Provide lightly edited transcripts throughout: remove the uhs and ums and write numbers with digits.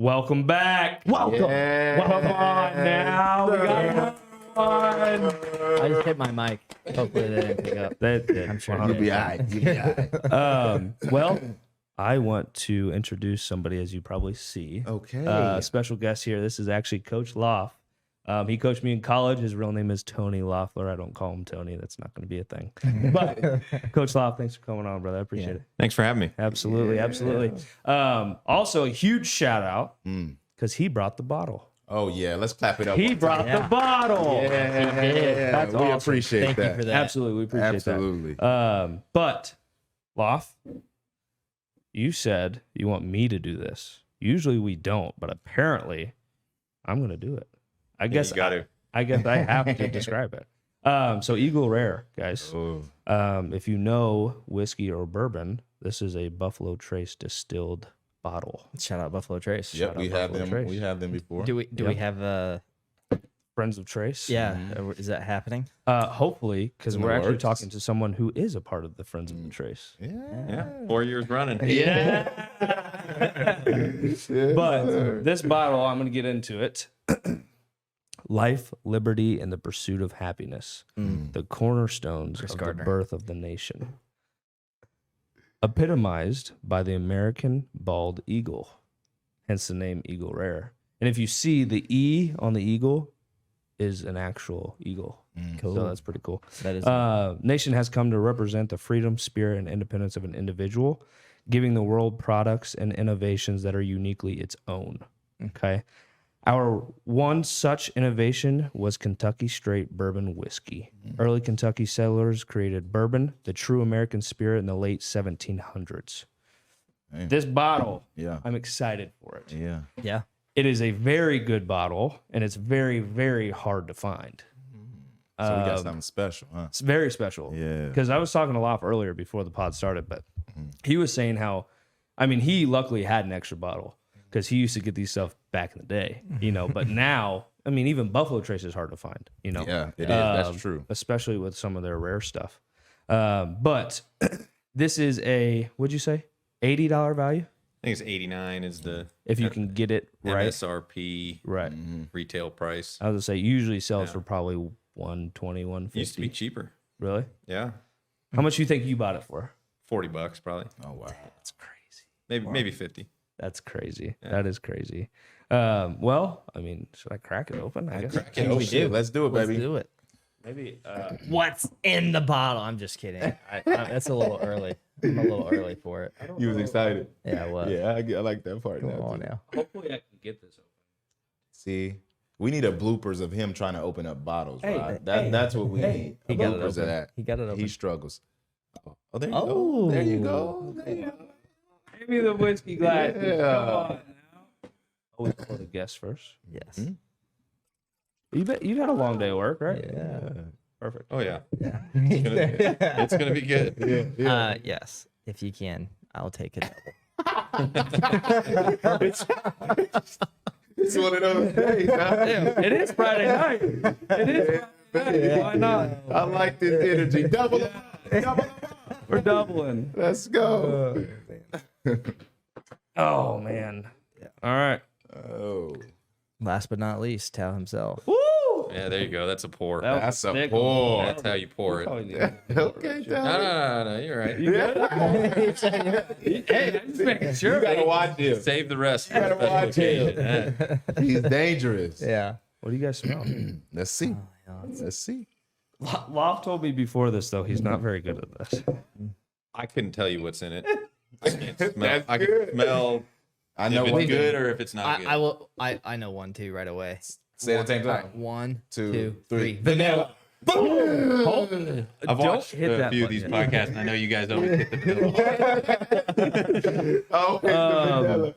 Welcome back. Welcome. Yeah. Come on now. We got one. I just hit my mic. Hopefully they didn't pick up. They did. I'm sure You'll be all right. You'll be all right. Well, I want to introduce somebody, as you probably see. Okay. Special guest here. This is actually Coach Loff. He coached me in college. His real name is Tony Loeffler. I don't call him Tony. That's not going to be a thing. But Coach Loff, thanks for coming on, brother. I appreciate it. Thanks for having me. Absolutely, absolutely. Also, a huge shout out because he brought the bottle. Oh, yeah. Let's clap it up. He brought the bottle. Yeah. That's we awesome. appreciate Thank that. you for that. Absolutely, we appreciate Absolutely. that. But, Loff, you said you want me to do this. Usually we don't, but apparently I'm going to do it. I guess you got to. I guess I have to describe it. So Eagle Rare, guys. Oh. If you know whiskey or bourbon, this is a Buffalo Trace distilled bottle. Shout out Buffalo Trace. Yep, we have Buffalo them. Trace. We have them before. Do we Yep. have Friends of Trace. yeah? Is that happening? Hopefully, because In the we're actually works. talking to someone who is a part of the Friends of the Trace. Yeah, 4 years running. Yeah. But this bottle, I'm going to get into it. Life, liberty, and the pursuit of happiness, the cornerstones of Gardner. the birth of the nation. Epitomized by the American bald eagle, hence the name Eagle Rare. And if you see the E on the eagle is an actual eagle. Cool. So that's pretty cool. That is Nation has come to represent the freedom, spirit, and independence of an individual, giving the world products and innovations that are uniquely its own. Okay. Our one such innovation was Kentucky Straight Bourbon Whiskey. Early Kentucky settlers created bourbon, the true American spirit, in the late 1700s. Hey. This bottle, Yeah. I'm excited for it. Yeah. yeah. It is a very good bottle, and it's very, very hard to find. So we got something special, huh? It's very special. Yeah. Because I was talking to Loff earlier before the pod started, but he was saying how, I mean, he luckily had an extra bottle because he used to get these stuff back in the day, you know, but now, I mean, even Buffalo Trace is hard to find, you know. Yeah, it is. That's true. Especially with some of their rare stuff. But this is a, what'd you say, $80 value? I think it's 89 is the If you can get it right. MSRP Right. retail price. I was going to say, usually sells for probably 120, 150. Used to be cheaper. Really? Yeah, How much do you think you bought it for? $40 probably. Oh, wow. That's crazy. Maybe 50. That's crazy. Yeah. That is crazy. Well, I mean, should I crack it open? I guess. Okay, we do. Let's do it, Let's baby. do it. Maybe. What's in the bottle? I'm just kidding. That's a little early. I'm a little early for it. You was excited. Yeah, what? Yeah, I like that part. Come now, on too. now. Hopefully, I can get this open. See, we need a bloopers of him trying to open up bottles. Hey, Rod. hey, That's what we need. He A got it bloopers of open. that. He got it open. He struggles. Oh, there you Oh. go. There you go. There you go. Give me the whiskey glass. Yeah. Come on now. Always pour the guests first. Yes. You've had a long day of work, right? Yeah. Perfect. Oh yeah, Yeah. it's gonna be good. Yes. If you can, I'll take it. It's one of those days. Huh? It is Friday night. It is Friday night. Why not? I like this energy. Double up. Double up. We're doubling. Let's go. Oh, man. All right. Oh, Last but not least, Tao himself. Woo! Yeah, there you go. That's a pour. That was that's a thick. pour. That's how you pour it. Probably need a little more Okay, ratio. No, you're right. You good? Hey, I'm just making sure. You gotta watch him. Save the rest. gotta for the watch special it. occasion. Yeah. He's dangerous. Yeah. What do you guys smell? Let's see. Let's see. Loft told me before this, though, he's not very good at this. I couldn't tell you what's in it. I can't smell. That's I can good. smell I if know it's one good thing. or if it's not good. I will. I know one too right away. Say it at the same time. 1, Two, 2, three. 3. Vanilla. Hold I've Don't watched hit a that few of these button podcasts, and I know you guys always hit the middle. Oh, vanilla.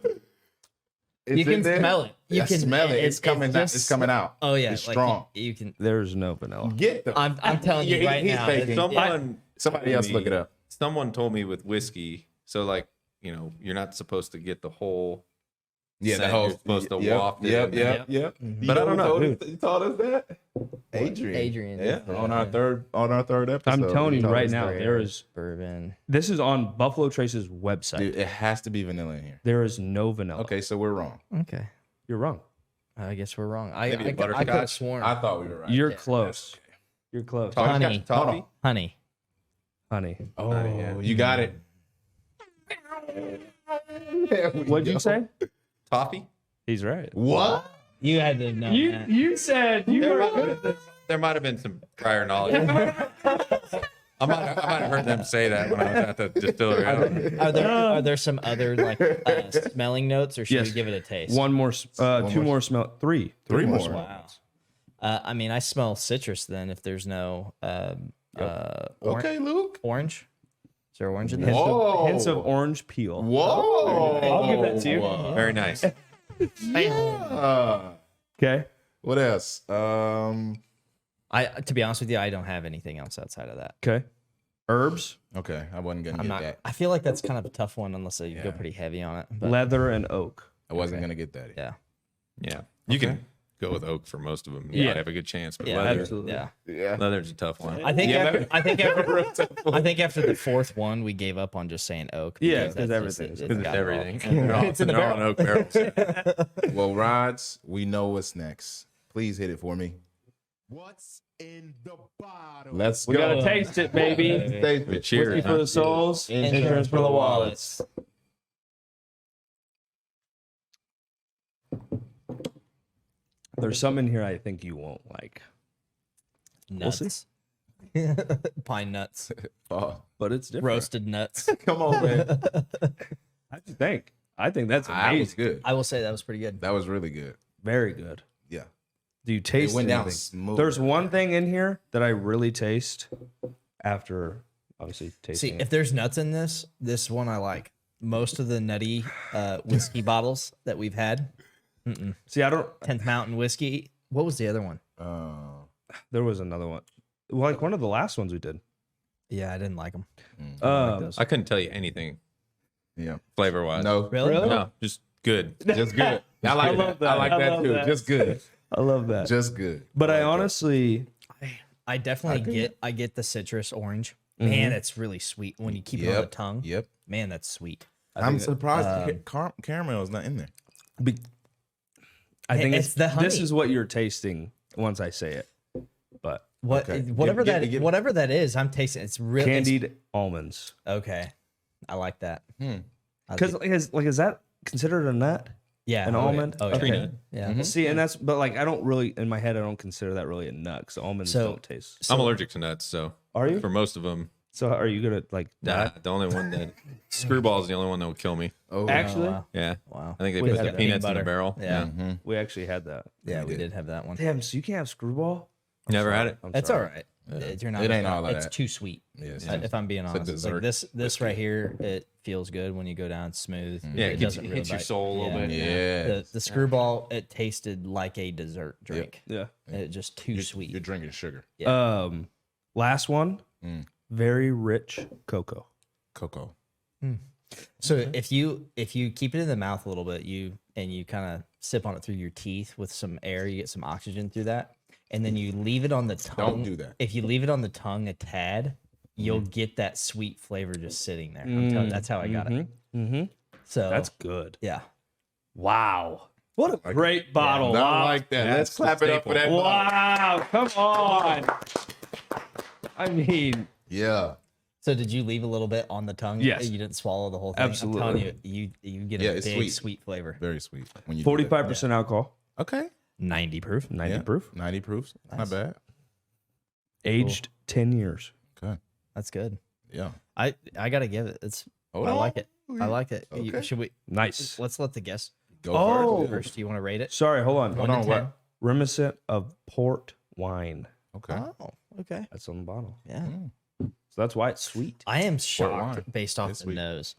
You can smell it. You I can smell it. It's coming out. just- It's coming out. Oh yeah, It's like strong. You can. There's no vanilla. Get them. I'm telling you right He's now. faking. Somebody else look it up. Someone told me with whiskey, so like, you know, you're not supposed to get the whole. Yeah, the scent. whole. You're supposed to yep, waft it. Yep, in. yep, yep. Mhm. But I don't know. You told us that? Adrian. Yeah, did on our third episode. I'm telling he you told right us now, that. there is. bourbon. This is on Buffalo Trace's website. Dude, it has to be vanilla in here. There is no vanilla. Okay, so we're wrong. Okay. You're wrong. I guess we're wrong. Maybe I could have butterscotch? sworn. I thought we were right. You're close. You're close. Honey. Toffee? Honey. Honey. Oh, yeah. you got it. What'd you say? Toffee? He's right. What? You had to know that. You said you were good at this. There might have been some prior knowledge. I might have heard them say that when I was at the distillery. Are there some other like smelling notes, or should Yes. we give it a taste? One more, two more smell, three more. smell. Wow. I mean, I smell citrus. Then, if there's no Okay, Luke. orange, is there orange in this? Whoa. Hints of orange peel. Whoa. I'll give that to you. Very nice. Okay. What else? To be honest with you, I don't have anything else outside of that. Okay. Herbs, Okay, I wasn't gonna I'm get not. that. I feel like that's kind of a tough one unless you go Yeah. pretty heavy on it. But leather, and oak. I wasn't gonna get that. yeah, Yeah. You can go with oak for most of them. Yeah. You have a good chance. But yeah, leather, absolutely. yeah. Yeah. leather's a tough one. I think Yeah, after, that- I think after the fourth one, we gave up on just saying oak. Yeah, because 'cause that's everything just- is- it's It's got it all. everything. They're all, It's in the they're all in oak barrels. Well, Rods, we know what's next. Please hit it for me. What's in the bottle? Let's We go. gotta taste it, baby. Taste But it. cheers. Whiskey for the souls, Insurance for the wallets. There's some in here I think you won't like, Nuts. Pine nuts. Oh, but it's different. Roasted nuts. come on, man. How'd you think? I think that's That was amazing. good. I will say that was pretty good. That was really good. Very good. Yeah. Do you taste It went down anything? smooth. There's one thing in here that I really taste after obviously tasting See, it. if there's nuts in this one I like. Most of the nutty whiskey bottles that we've had. See, I don't. 10th Mountain whiskey. What was the other one? There was another one, like one of the last ones we did. Yeah, I didn't like them. I couldn't tell you anything Yeah. flavor wise. No. Really? No, just good. Just good. I like love that. I that. like I that love too. that. Just good. I love that. Just good. But I honestly, I definitely get the citrus orange. Man, it's really sweet when you keep it on the tongue. Yep. Man, that's sweet. I'm surprised caramel is not in there. I think It's the honey. this is what you're tasting once I say it. But What Okay. whatever Give- whatever that is, I'm tasting. It's really candied almonds, okay. I like that. because is that considered a nut? Yeah, An almond? Oh, yeah. Okay. Tree nut. Yeah. See, and that's but like I don't really in my head I don't consider that really a nut because almonds So- don't taste. I'm allergic to nuts, so Are you? for most of them, So are you gonna like nah, die? the only one that screwball is the only one that will kill me. Oh, Actually, wow. Yeah, Wow. I think they We put had the that peanuts peanut in a butter. barrel. Yeah. we actually had that. Yeah, we did have that one. Damn, so you can't have screwball? Never had it. I'm It's sorry. all right. You're not. It ain't all of It's that. too sweet. Yes. If I'm being a honest, dessert like this right here, it feels good when you go down smooth. Yeah, it it doesn't hits really your bite. soul a little bit. Yeah. The screwball, it tasted like a dessert drink. Yeah. It just too sweet. You're drinking sugar. Last one, very rich cocoa. Cocoa. So if you keep it in the mouth a little bit, you kind of sip on it through your teeth with some air, you get some oxygen through that, and then you leave it on the tongue. Don't do that. If you leave it on the tongue a tad, you'll get that sweet flavor just sitting there. I'm telling you, that's how I got it. Mm-hmm. So That's good. yeah. Wow. What a great bottle. Not Wow. like that. Let's That's clap the it up for that. Wow. Come on. I mean, Yeah. So did you leave a little bit on the tongue? Yes. You didn't swallow the whole thing. Absolutely. I'm telling you, you get Yeah, a it's big sweet. sweet flavor. Very sweet. When you do that. 45% alcohol, Okay. 90 proof. 90 Yeah. proof, 90 proofs. Not bad. aged 10 years. Okay. That's good. Yeah. I gotta give it. It's Hold I on. like it. I like it. Okay. Should we? Nice. Let's let the guests Go Oh. first. Do you want to rate it? Sorry, hold on. Hold on. What? Reminiscent of port wine. Okay. Oh, okay. That's on the bottle. Yeah. So that's why it's sweet. I am wine. shocked based off It's the sweet. nose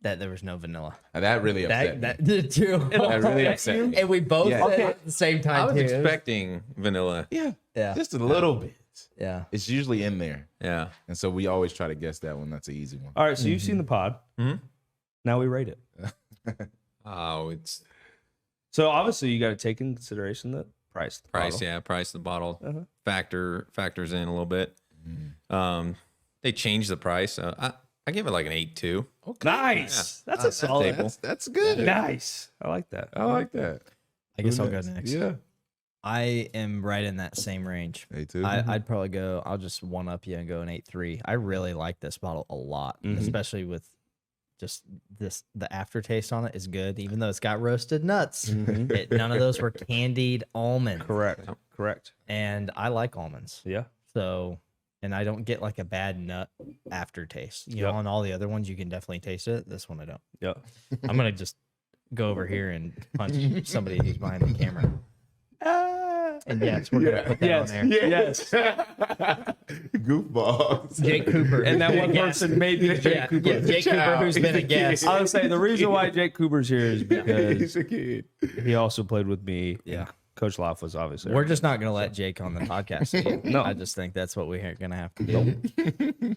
that there was no vanilla. That really upset That me. did too. That really upset me. And we both Yeah. said it at the same time I was too. expecting vanilla. Yeah. Yeah. Just a little bit. Yeah. It's usually in there. Yeah. And so we always try to guess that one. That's an easy one. All right, so you've seen the pod. Mhm. Now we rate it. Oh, it's So obviously you got to take in consideration that price. The Price, bottle. yeah, price of the bottle factors in a little bit. They changed the price. I give it like an 8.2. Nice. That's a solid. staple. That's good. Nice. I like that. I like that. I guess I'll go next. Yeah. I am right in that same range. A2. I'd probably go. I'll just one up you and go an 8.3. I really like this bottle a lot, especially with just the aftertaste on it is good, even though it's got roasted nuts. None of those were candied almonds. Correct. And I like almonds. Yeah. So, and I don't get like a bad nut aftertaste. You know, on all the other ones, you can definitely taste it. This one, I don't. Yeah. I'm going to just go over here and punch somebody who's behind the camera. And yes, we're going to put that on there. Yes. Goofballs. Jake Cooper. And that one Yes. person may be Jake Cooper. Yeah, Jake Cooper, who's been a guest. I would say the reason why Jake Cooper's here is He's because a kid. he also played with me. Yeah. Coach Loff was obviously. We're just not going to let Jake on the podcast. No. I just think that's what we're going to have to do.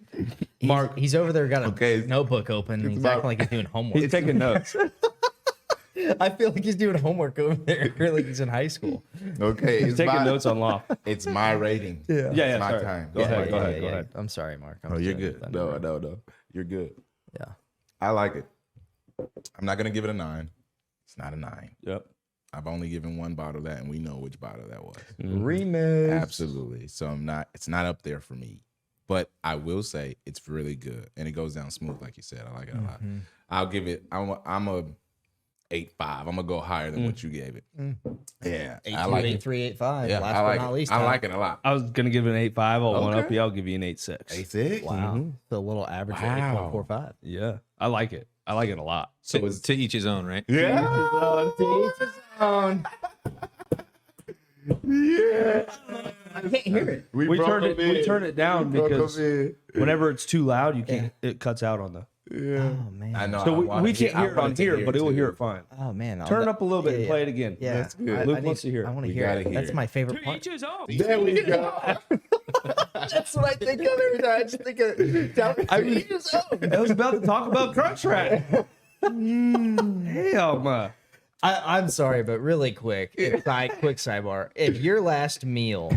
Mark, he's over there, got a Okay. notebook open. And he's acting like he's doing homework. He's taking notes. I feel like he's doing homework over there, like he's in high school. Okay. He's taking notes on Loff. It's my rating. Yeah. It's my Sorry. time. Go It's ahead. my Go time. ahead. Go ahead. I'm sorry, Mark. I'm Oh, you're sorry. good. No. You're good. Yeah. I like it. I'm not gonna give it a 9. It's not a 9. Yep. I've only given one bottle of that, and we know which bottle that was. Remix. Absolutely. So it's not up there for me. But I will say it's really good, and it goes down smooth, like you said. I like it a lot. I'll give it. I'm a 8.5. I'm gonna go higher than what you gave it. Yeah, 8.2, I like it. 8.3, 8.5. Yeah, Last I but like not it. least. I Tom. like it a lot. I was gonna give it an 8.5. I'll one up Okay. you. I'll give you an 8.6. 8.6. Wow. So a little average of Wow. 8.45. Yeah. I like it. I like it a lot. So to each his own, right? Yeah. Yeah. I can't hear it. We turn it down broke because them in. whenever it's too loud, you can't. It cuts out on the. Yeah. Oh, man. I know. So I wanna we can't I hear it on wanted to here, but it will too. hear it fine. Oh, man. Turn it up a little bit and play it again. Yeah. That's good. Luke wants to hear it. I want to We hear gotta it. hear That's it. my favorite part. his own. There we go. That's what I think of every time. I just think of I was about to talk about Crunch Rack. Hell, man. I'm sorry, but really quick, quick sidebar. If your last meal,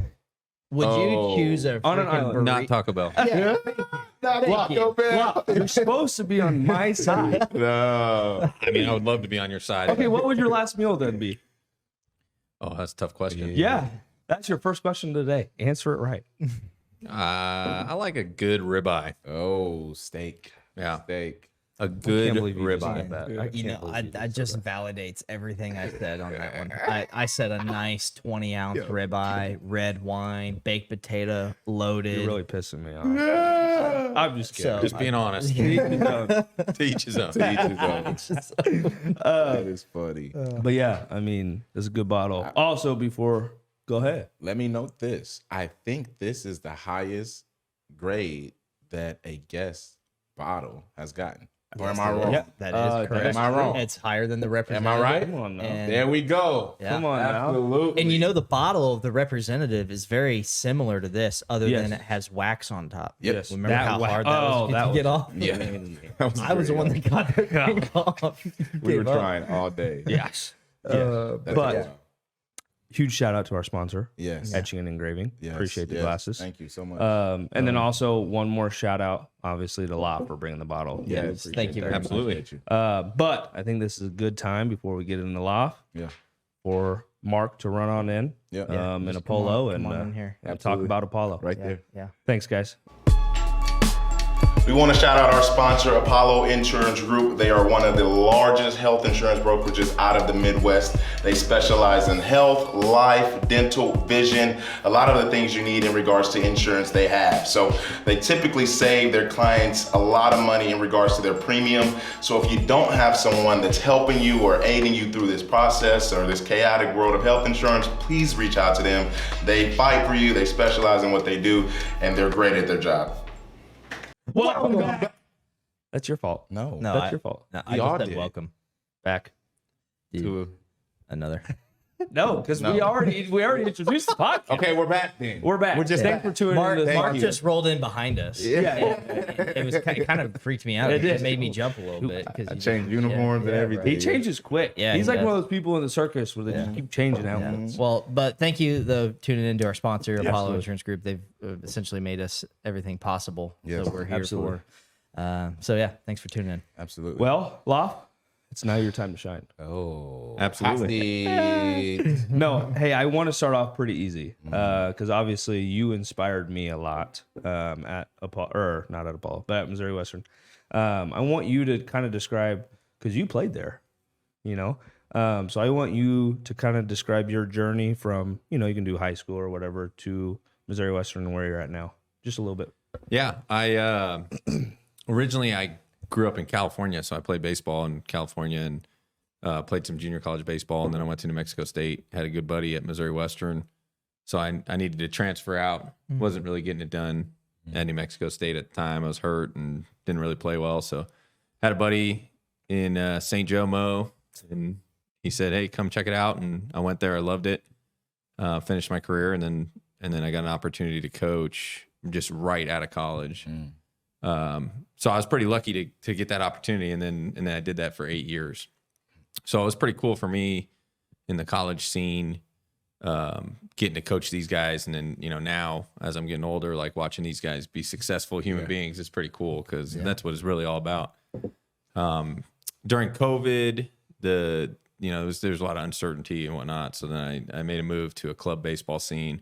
would you choose a On an freaking island, burrito? Not Taco Bell. Yeah. Not Taco Bell. You're supposed to be on my side. No. I mean, I would love to be on your side. Okay, what would your last meal then be? Oh, that's a tough question. Yeah, that's your first question today. Answer it right. I like a good ribeye. Oh, steak. Yeah. Steak. A good believe you just ribeye. said that. I You can't know, believe you that just validates everything I said on that one. I said a nice 20-ounce ribeye, red wine, baked potato, loaded. You're really pissing me off. I'm just kidding. So- Just being honest. You know, To each his own. To each his own. That is funny. but yeah, I mean, it's a good bottle. Also, go ahead. Let me note this. I think this is the highest grade that a guest bottle has gotten. Or am I wrong? Yeah. That is correct. Am I wrong? It's higher than the Am representative. I right? Come on now. And- There we go. Yeah. Come on now. Absolutely. And you know, the bottle of the representative is very similar to this, other Yes. than it has wax on top. Yes. Remember That how wa- hard that was oh, to that get was- off? Yeah. I was the one that got that thing off. We were Gave up. trying all day. Yes. That's but- it. Huge shout out to our sponsor, Yes. Etching and Engraving. Yes. Appreciate the Yes. glasses. Thank you so much. And then also one more shout out, obviously, to Loff for bringing the bottle. Yes. Thank you very much. Absolutely. Appreciate you. But I think this is a good time before we get into Loff Yeah. for Mark to run on in, Yeah. in a polo come and on in here. talk Absolutely. about Apollo. Right Yeah, there. yeah. Thanks, guys. We want to shout out our sponsor, Apollo Insurance Group. They are one of the largest health insurance brokerages out of the Midwest. They specialize in health, life, dental, vision, a lot of the things you need in regards to insurance they have. So they typically save their clients a lot of money in regards to their premium. So if you don't have someone that's helping you or aiding you through this process or this chaotic world of health insurance, please reach out to them. They fight for you, they specialize in what they do, and they're great at their job. Welcome back. That's your fault. No. No, That's your fault. No, We I all just said did. welcome. Back. To Another. No, because we already introduced the podcast. Okay, we're back then. We're back. We're just Thanks for tuning in. to this Mark podcast. just rolled in behind us. Yeah. It kind of freaked me out. It It did. made me jump a little bit because I changed uniforms and everything. He changes quick. Yeah, he's he like does. one of those people in the circus where they just keep changing outfits. Well, but thank you though tuning into our sponsor, Apollo Insurance Group. They've essentially made us everything possible Yes, that we're here absolutely. for. So yeah, thanks for tuning in. Absolutely. Well, Loff, it's now your time to shine. oh, Absolutely. hostage. No, hey, I want to start off pretty easy because obviously you inspired me a lot at Apollo, or not at Apollo, but at Missouri Western. I want you to kind of describe, because you played there, you know. So I want you to kind of describe your journey from, you know, you can do high school or whatever to Missouri Western and where you're at now, just a little bit. Yeah, I originally I grew up in California, so I played baseball in California and played some junior college baseball, and then I went to New Mexico State. Had a good buddy at Missouri Western, so I needed to transfer out. Wasn't really getting it done at New Mexico State at the time. I was hurt and didn't really play well, so had a buddy in St. Joe Mo, and he said, "Hey, come check it out." And I went there. I loved it. Finished my career, and then I got an opportunity to coach just right out of college. So I was pretty lucky to get that opportunity, and then I did that for 8 years. So it was pretty cool for me in the college scene, getting to coach these guys, and then now as I'm getting older, like watching these guys be successful human beings is pretty cool because that's what it's really all about. During COVID, there's a lot of uncertainty and whatnot, so then I made a move to a club baseball scene.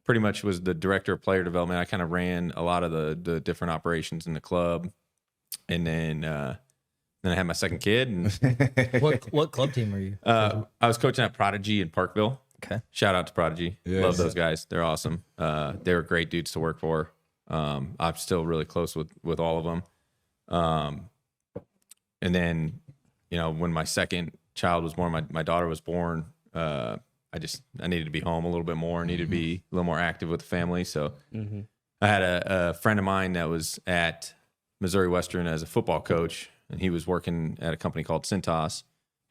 Pretty much was the director of player development. I kind of ran a lot of the different operations in the club, and then I had my second kid. And What club team were you? I was coaching at Prodigy in Parkville. Okay. Shout out to Prodigy. Yes. Love those guys. They're awesome. They were great dudes to work for. I'm still really close with all of them. And then, when my second child was born, my daughter was born, I needed to be home a little bit more, needed to be a little more active with the family. So I had a friend of mine that was at Missouri Western as a football coach, and he was working at a company called Cintas.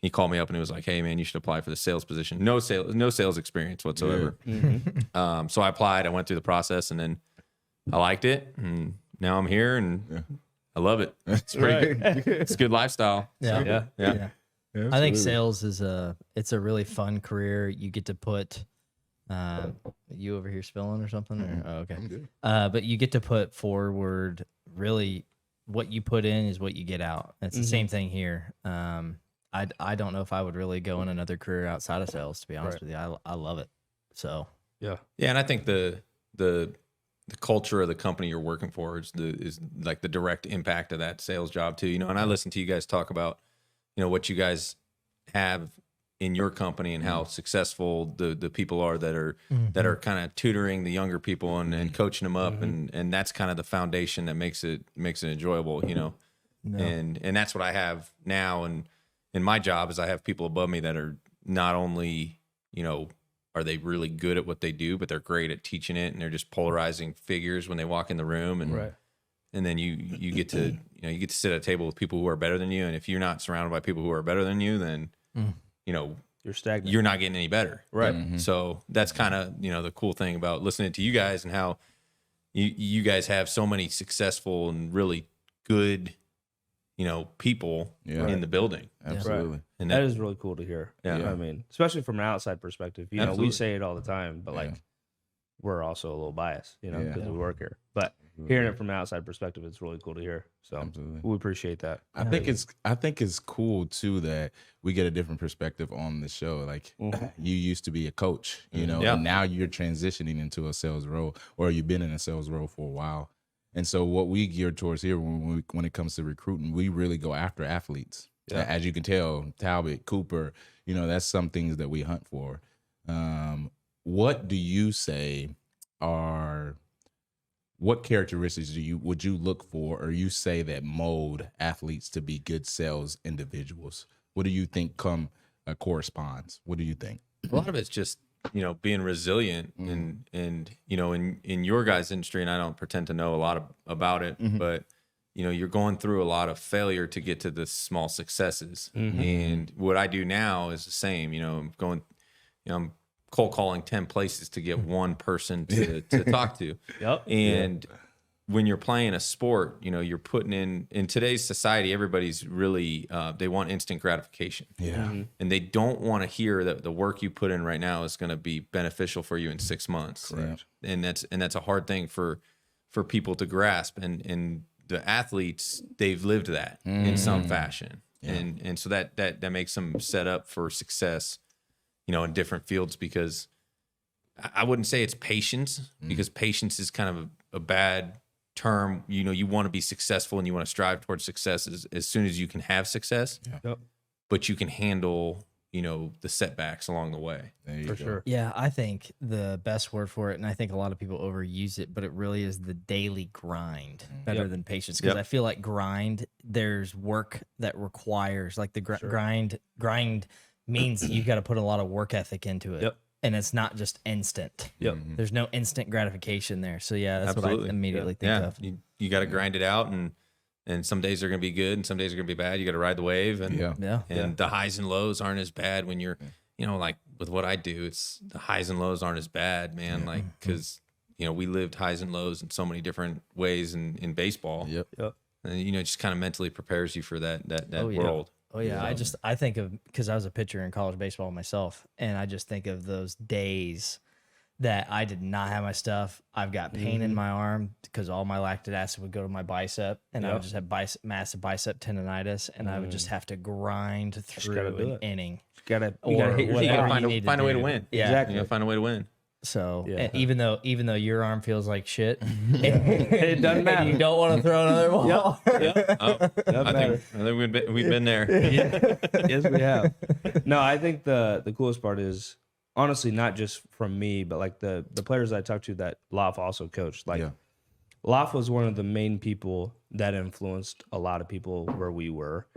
He called me up and he was like, "Hey man, you should apply for the sales position." No sales experience whatsoever. So I applied, I went through the process, and then I liked it, and now I'm here and I love it. It's pretty good. It's a good lifestyle. Yeah. Yeah. I think sales is it's a really fun career. You get to put you over here spilling or something? Or, oh, okay. I'm good. But you get to put forward really what you put in is what you get out. It's the same thing here. I don't know if I would really go in another career outside of sales, to be honest with you. I love it. So Yeah. Yeah, and I think the culture of the company you're working for is like the direct impact of that sales job too. And I listen to you guys talk about, what you guys have in your company and how successful the people are that are kind of tutoring the younger people and coaching them up, and that's kind of the foundation that makes it enjoyable, and that's what I have now. And in my job is I have people above me that are not only, are they really good at what they do, but they're great at teaching it, and they're just polarizing figures when they walk in the room, and then you get to you get to sit at a table with people who are better than you, and if you're not surrounded by people who are better than you, then You're stagnant. you're not getting any better. Right. So that's kind of, the cool thing about listening to you guys and how you guys have so many successful and really good, people in the building. Absolutely. And That is really cool to hear. Yeah. I mean, especially from an outside perspective. We Absolutely. say it all the time, but like we're also a little biased, because Yeah. we work here. But hearing it from an outside perspective, it's really cool to hear. So Absolutely. we appreciate that. I think it's cool too that we get a different perspective on the show. Like you used to be a coach, Yeah. and now you're transitioning into a sales role, or you've been in a sales role for a while. And so what we gear towards here when it comes to recruiting, we really go after athletes. Yeah. As you can tell, Talbot, Cooper, that's some things that we hunt for. What do you say what characteristics would you look for, or you say that mold athletes to be good sales individuals? What do you think corresponds? What do you think? a lot of it's just, being resilient and in your guys' industry, and I don't pretend to know a lot about it, but, you're going through a lot of failure to get to the small successes. And what I do now is the same. I'm cold calling 10 places to get one person to talk to. Yep. And when you're playing a sport, you're putting in today's society, everybody's really, they want instant gratification. Yeah. And they don't want to hear that the work you put in right now is going to be beneficial for you in 6 months. Correct. And that's a hard thing for people to grasp. And the athletes, they've lived that in some fashion. And so that makes them set up for success, in different fields, because I wouldn't say it's patience, because patience is kind of a bad term. You want to be successful and you want to strive towards success as soon as you can have success, but you can handle, the setbacks along the way. For sure. Yeah, I think the best word for it, and I think a lot of people overuse it, but it really is the daily grind better than patience. Because I feel like grind, there's work that requires, like the grind means you've got to put a lot of work ethic into it. And it's not just instant. There's no instant gratification there. So yeah, that's what I immediately think of. You got to grind it out, and some days are going to be good and some days are going to be bad. You got to ride the wave, and the highs and lows aren't as bad when you're, like with what I do, it's the highs and lows aren't as bad, man. Like, cause we lived highs and lows in so many different ways in baseball. And it just kind of mentally prepares you for that world. Oh yeah, I think of, because I was a pitcher in college baseball myself, and I just think of those days that I did not have my stuff. I've got pain in my arm because all my lactic acid would go to my bicep, and I would just have massive bicep tendonitis, and I would just have to grind through an inning. You gotta hit your You shot. gotta find a way to win. Yeah, Exactly. You gotta find a way to win. So even though your arm feels like shit, It doesn't matter. you don't want to throw another ball. I think we've been there. Yes, we have. No, I think the coolest part is, honestly, not just from me, but like the players I talked to that Loff also coached. Like Loff was one of the main people that influenced a lot of people where we were,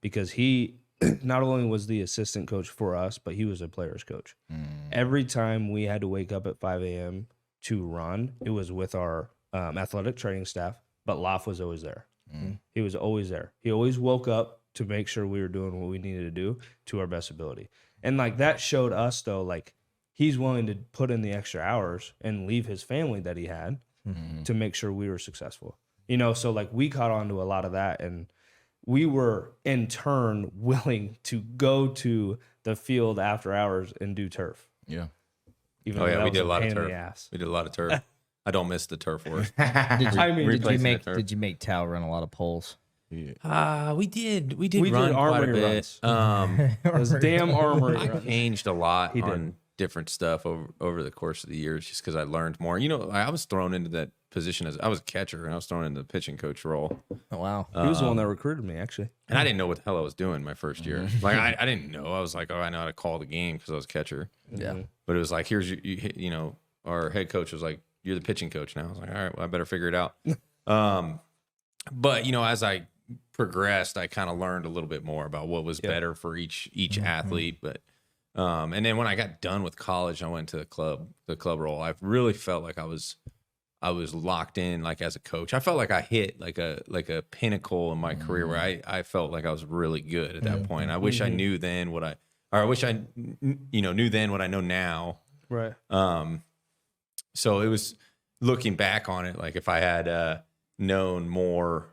because he not only was the assistant coach for us, but he was a player's coach. Every time we had to wake up at 5 a.m. to run, it was with our athletic training staff, but Loff was always there. He was always there. He always woke up to make sure we were doing what we needed to do to our best ability. And like that showed us, though, like he's willing to put in the extra hours and leave his family that he had to make sure we were successful. So like we caught on to a lot of that, and we were in turn willing to go to the field after hours and do turf. Yeah. Even Oh though yeah, that we was did a lot of pain in turf. the ass. We did a lot of turf. I don't miss the turf work. Did you make Tao run a lot of poles? We did We run did quite a armory bit. runs. Those damn armory I runs. changed a lot He did. on different stuff over the course of the years, just because I learned more. I was thrown into that position as I was a catcher, and I was thrown into the pitching coach role. Oh wow. He was the one that recruited me, actually. And I didn't know what the hell I was doing my first year. Like I didn't know. I was like, I know how to call the game because I was a catcher. Yeah. But it was like, here's our head coach was like, you're the pitching coach now. I was like, all right, well, I better figure it out. But as I progressed, I kind of learned a little bit more about what was better for each athlete. But and then when I got done with college, I went to the club role. I really felt like I was locked in, like as a coach. I felt like I hit like a pinnacle in my career where I felt like I was really good at that point. I wish I knew then I wish I knew then what I know now. Right. So it was, looking back on it, like if I had known more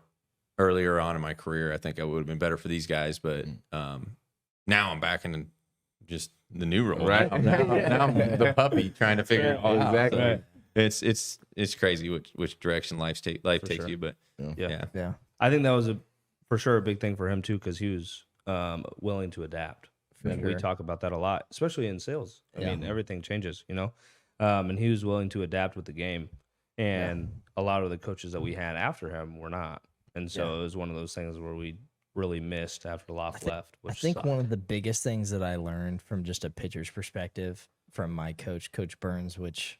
earlier on in my career, I think I would have been better for these guys. But now I'm back in just the new role. Right. Now I'm the puppy trying to figure it all out. Exactly. So Right. it's crazy which direction life takes sure. you. But Yeah. I think that was for sure a big thing for him too, because he was willing to adapt. And we talk about that a lot, especially in sales. I mean, everything changes, and he was willing to adapt with the game. And a lot of the coaches that we had after him were not. And so it was one of those things where we really missed after Loft left. Which I think sucked. one of the biggest things that I learned from just a pitcher's perspective from my coach, Coach Burns, which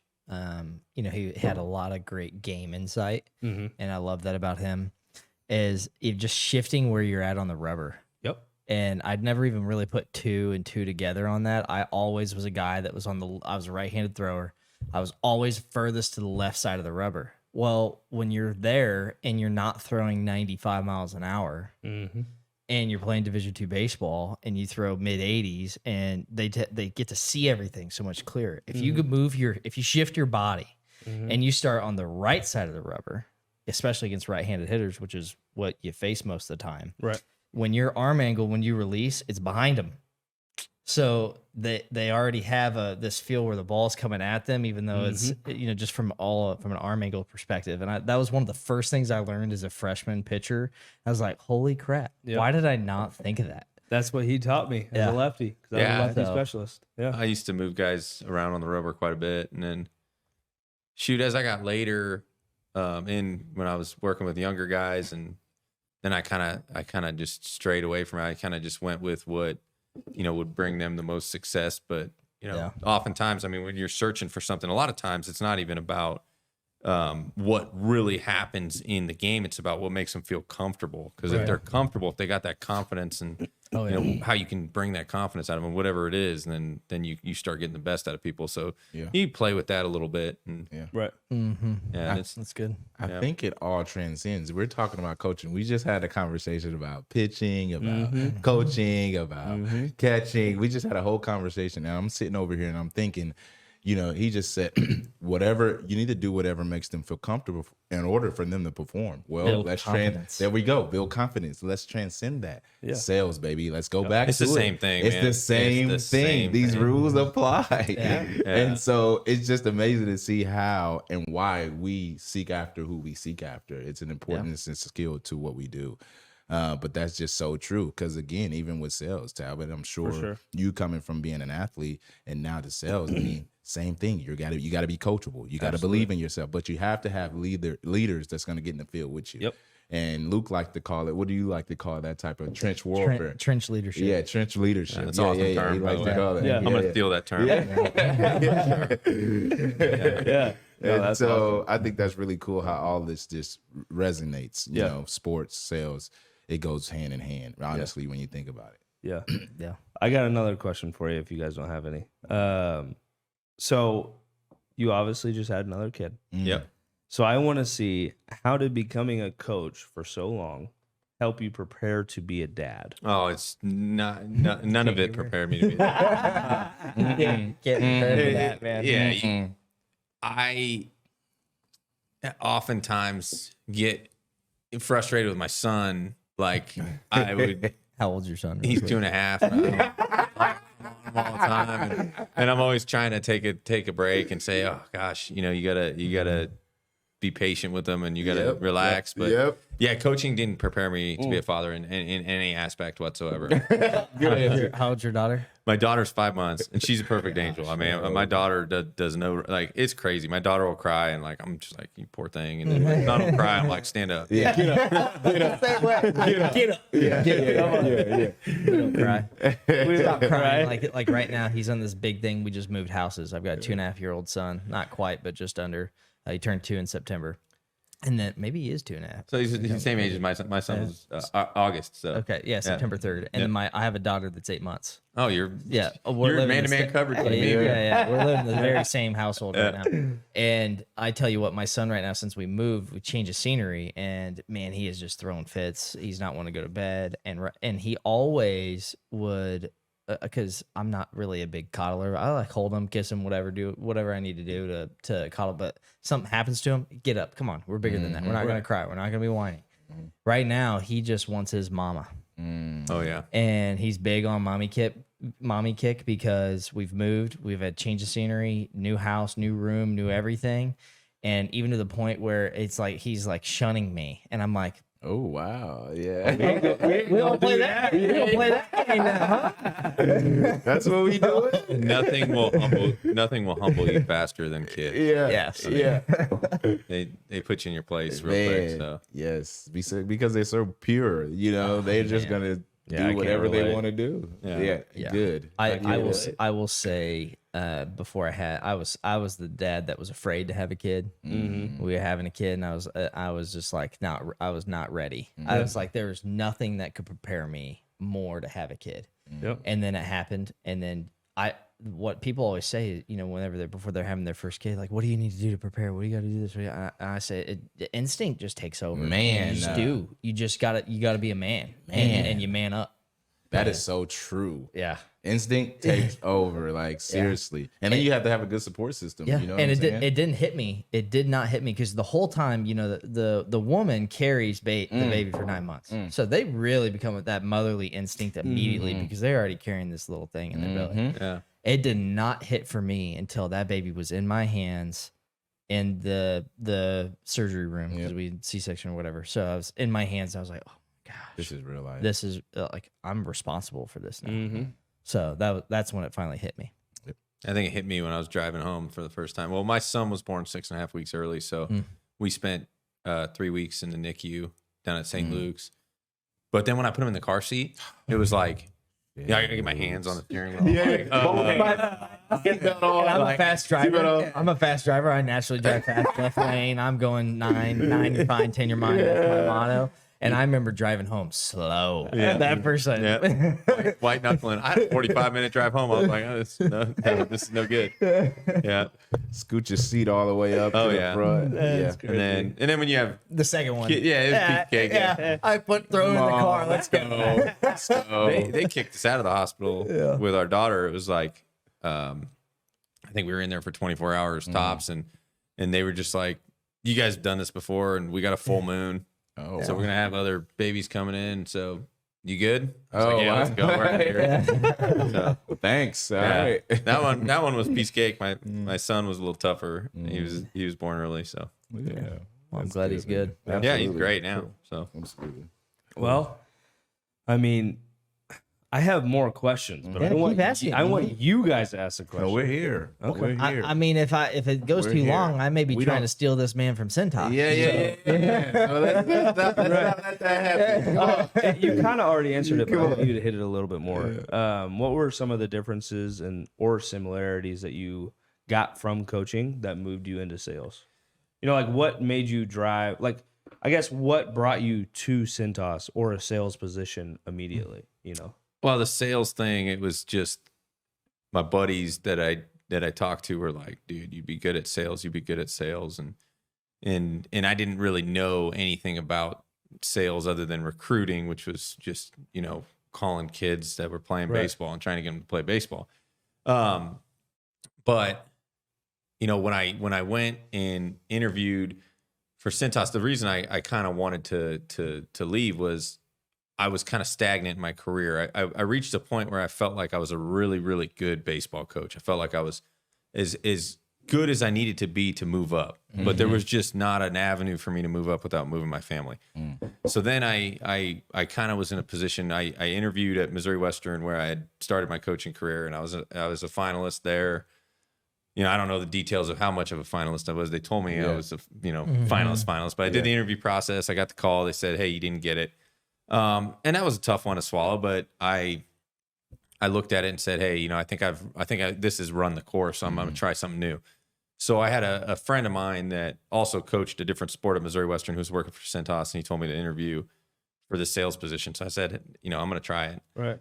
he had a lot of great game insight, and I love that about him, is just shifting where you're at on the rubber. Yep. And I'd never even really put 2 and 2 together on that. I always was a guy that was I was a right-handed thrower. I was always furthest to the left side of the rubber. Well, when you're there and you're not throwing 95 miles an hour, and you're playing Division II baseball, and you throw mid 80s, and they get to see everything so much clearer. If you could if you shift your body, and you start on the right side of the rubber, especially against right-handed hitters, which is what you face most of the time. Right. When your arm angle, when you release, it's behind them. So they already have this feel where the ball's coming at them, even though it's just from an arm angle perspective. And that was one of the first things I learned as a freshman pitcher. I was like, holy crap! Yep. Why did I not think of that? That's what he taught me as a lefty. 'Cause I was a lefty So- specialist. Yeah. I used to move guys around on the rubber quite a bit, and then as I got later, when I was working with younger guys, and then I kind of just strayed away from it. I kind of just went with what would bring them the most success. But oftentimes, I mean, when you're searching for something, a lot of times it's not even about what really happens in the game. It's about what makes them feel comfortable. Because if they're comfortable, if they got that confidence, and how you can bring that confidence out of them, whatever it is, then you start getting the best out of people. So you play with that a little bit, and Right. That's good. I think it all transcends. We're talking about coaching. We just had a conversation about pitching, about coaching, about catching. We just had a whole conversation. And I'm sitting over here and I'm thinking, he just said, whatever you need to do, whatever makes them feel comfortable in order for them to perform. Well, Build let's confidence. there we go. Build confidence. Let's transcend that. Yeah. Sales, baby. Let's go back It's to the it. same thing, It's man. the same It's the thing. same These thing. rules apply. Yeah. And so it's just amazing to see how and why we seek after who we seek after. It's an importance and skill to what we do. But that's just so true. Because again, even with sales, Talbot, I'm sure, you coming from being an athlete and now to sales, I mean, same thing. You got to be coachable. You got to believe in yourself, but you have to have leaders that's going to get in the field with you. Yep. And Luke liked to call it. What do you like to call that type of trench warfare? Trench leadership. Yeah, trench leadership. That's an awesome term, He by likes the to way. call that. Yeah. I'm going to steal that term. Yeah. No, And that's so I think that's really cool how all this just resonates. You know, sports, sales, it goes hand in hand. Honestly, when you think about it. Yeah. Yeah. I got another question for you if you guys don't have any. So you obviously just had another kid. Yep. So I want to see, how did becoming a coach for so long help you prepare to be a dad? Oh, it's none of it prepared me to be that. Get prepared for that, man. Yeah. I oftentimes get frustrated with my son. Like I would. How old's your son? He's 2.5. All the time, and I'm always trying to take a break and say, oh gosh, you gotta be patient with them, and you gotta relax. But yeah, coaching didn't prepare me to be a father in any aspect whatsoever. How old's your daughter? My daughter's 5 months, and she's a perfect angel. I mean, my daughter does no, like, it's crazy. My daughter will cry, and like, I'm just like, you poor thing. And then my son will cry, I'm like, stand up. Yeah. Get up. Don't cry. Stop crying. Like right now, he's on this big thing. We just moved houses. I've got a 2.5-year-old son. Not quite, but just under. He turned 2 in September. And then maybe he is 2.5. So he's the same age as my son. My son was August. So Okay, yeah, September 3rd. And then I have a daughter that's 8 months. oh, you're Yeah, you're man-to-man coverage. Yeah, with me. yeah. We're living in the very same household right now. And I tell you what, my son right now, since we moved, we changed the scenery, and man, he is just throwing fits. He's not wanting to go to bed, and he always would, because I'm not really a big coddler. I like hold him, kiss him, do whatever I need to do to coddle. But something happens to him, get up. Come on, we're bigger than that. We're not gonna cry. We're not gonna be whining. Right now, he just wants his mama. Oh yeah. And he's big on mommy kick because we've moved, we've had change of scenery, new house, new room, new everything, and even to the point where it's like he's like shunning me, and I'm like, Oh wow. Yeah. we don't play that. We don't play that game now, huh? That's what we do. Nothing will humble you faster than kids. Yeah. Yes. Yeah. They put you in your place real quick. Man, So yes, because they're so pure. They're just gonna I do can't whatever they relate. want to do. Yeah. Yeah, good. I will say before I was the dad that was afraid to have a kid. Mm-hmm. We were having a kid, and I was just like I was not ready. I was like, there was nothing that could prepare me more to have a kid. Yep. And then it happened, and then what people always say, whenever before they're having their first kid, like, what do you need to do to prepare? What do you got to do this? And I say, the instinct just takes over. Man, you just do. You just gotta be a man, and you man up. That is so true. Yeah. Instinct takes over, like seriously. And then you have to have a good support system. Yeah. You know what And I'm saying? it didn't hit me. It did not hit me because the whole time, the woman carries the baby for 9 months. So they really become that motherly instinct immediately because they're already carrying this little thing in their belly. Yeah. It did not hit for me until that baby was in my hands in the surgery room because we had C-section or whatever. So I was in my hands. And I was like, oh my gosh, This is real life. this is like I'm responsible for this now. So that's when it finally hit me. I think it hit me when I was driving home for the first time. Well, my son was born 6.5 weeks early, so we spent 3 weeks in the NICU down at St. Luke's. But then when I put him in the car seat, it was like, I gotta get my hands on the steering wheel. And I'm a fast driver. I'm a fast driver. I naturally drive fast left lane. I'm going 9, you're fine, 10, you're mine. That's my motto. And I remember driving home slow. That first time. Yeah. White knuckling. I had a 45-minute drive home. I was like, this is no good. Yeah. Scoot your seat all the way up to the front. And then when you have The second one. it was piece of cake. Yeah. I throw it in the car. Let's go. They kicked us out of the hospital with our daughter. It was like, I think we were in there for 24 hours tops, and they were just like, you guys have done this before, and we got a full moon. Oh, So we're gonna have other babies coming in. So you good? I was Oh, like, yeah, let's go. We're out here. So, well, thanks. All yeah. right. That one was piece of cake. My son was a little tougher. He was born early, so Yeah. I'm glad he's good. yeah, he's great now. So Absolutely. Well, I mean, I have more questions, but Yeah, I want keep asking. I want you guys to ask a question. No, we're here. Okay. We're here. I mean, if it goes We're too here. long, I may be We trying don't- to steal this man from Centos. Yeah. So let's not let that happen. You kind of already answered it, but I want you to hit it a little bit more. What were some of the differences or similarities that you got from coaching that moved you into sales? Like what made you drive? Like, I guess what brought you to Centos or a sales position immediately? well, the sales thing, it was just my buddies that I talked to were like, dude, you'd be good at sales. You'd be good at sales, and I didn't really know anything about sales other than recruiting, which was just calling kids that were playing baseball and trying to get them to play baseball. But when I went and interviewed for Centos, the reason I kind of wanted to leave was I was kind of stagnant in my career. I reached a point where I felt like I was a really, really good baseball coach. I felt like I was as good as I needed to be to move up, but there was just not an avenue for me to move up without moving my family. So then I kind of was in a position. I interviewed at Missouri Western where I had started my coaching career, and I was a finalist there. I don't know the details of how much of a finalist I was. They told me I was a finalist, but I did the interview process. I got the call. They said, hey, you didn't get it. And that was a tough one to swallow, but I looked at it and said, hey, I think this has run the course. So I'm going to try something new. So I had a friend of mine that also coached a different sport at Missouri Western who was working for Centos, and he told me to interview for the sales position. So I said, I'm going to try it. Right.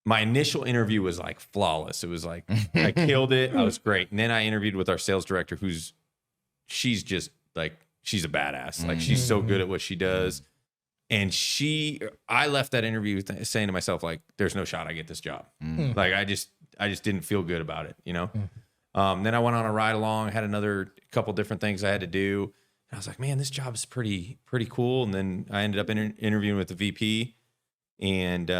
My initial interview was like flawless. It was like, I killed it. I was great. And then I interviewed with our sales director, she's just like, she's a badass. Like she's so good at what she does. And I left that interview saying to myself, like, there's no shot I get this job. Like, I just didn't feel good about it, Then I went on a ride along, had another couple different things I had to do. And I was like, man, this job is pretty cool. And then I ended up interviewing with the VP, and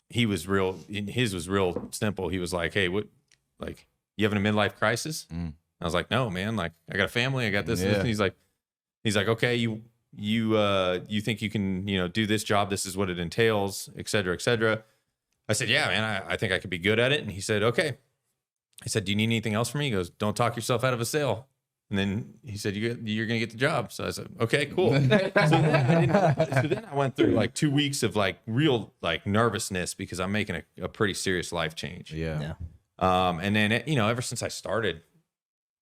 his was real simple. He was like, hey, what, like, you having a midlife crisis? I was like, no, man, like, I got a family, I got this. And he's like, okay, you think you can, do this job? This is what it entails, et cetera, et cetera. I said, yeah, man, I think I could be good at it. And he said, okay. I said, do you need anything else from me? He goes, don't talk yourself out of a sale. And then he said, you're going to get the job. So I said, okay, cool. So then I went through like 2 weeks of like real like nervousness because I'm making a pretty serious life change. Yeah. And then, ever since I started,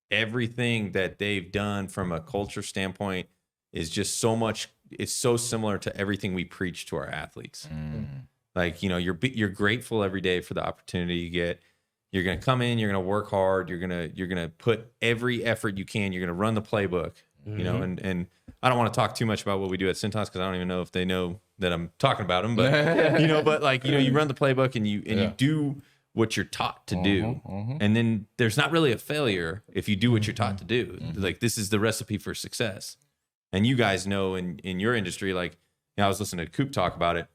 everything that they've done from a culture standpoint is just so much. It's so similar to everything we preach to our athletes. Like, you know, you're grateful every day for the opportunity you get. You're going to come in, you're going to work hard, you're going to put every effort you can, you're going to run the playbook, you know, and I don't want to talk too much about what we do at Cintas because I don't even know if they know that I'm talking about them, but you know, but like, you know, you run the playbook and you do what you're taught to do. And then there's not really a failure if you do what you're taught to do. Like, this is the recipe for success. And you guys know in your industry, like, you know, I was listening to Coop talk about it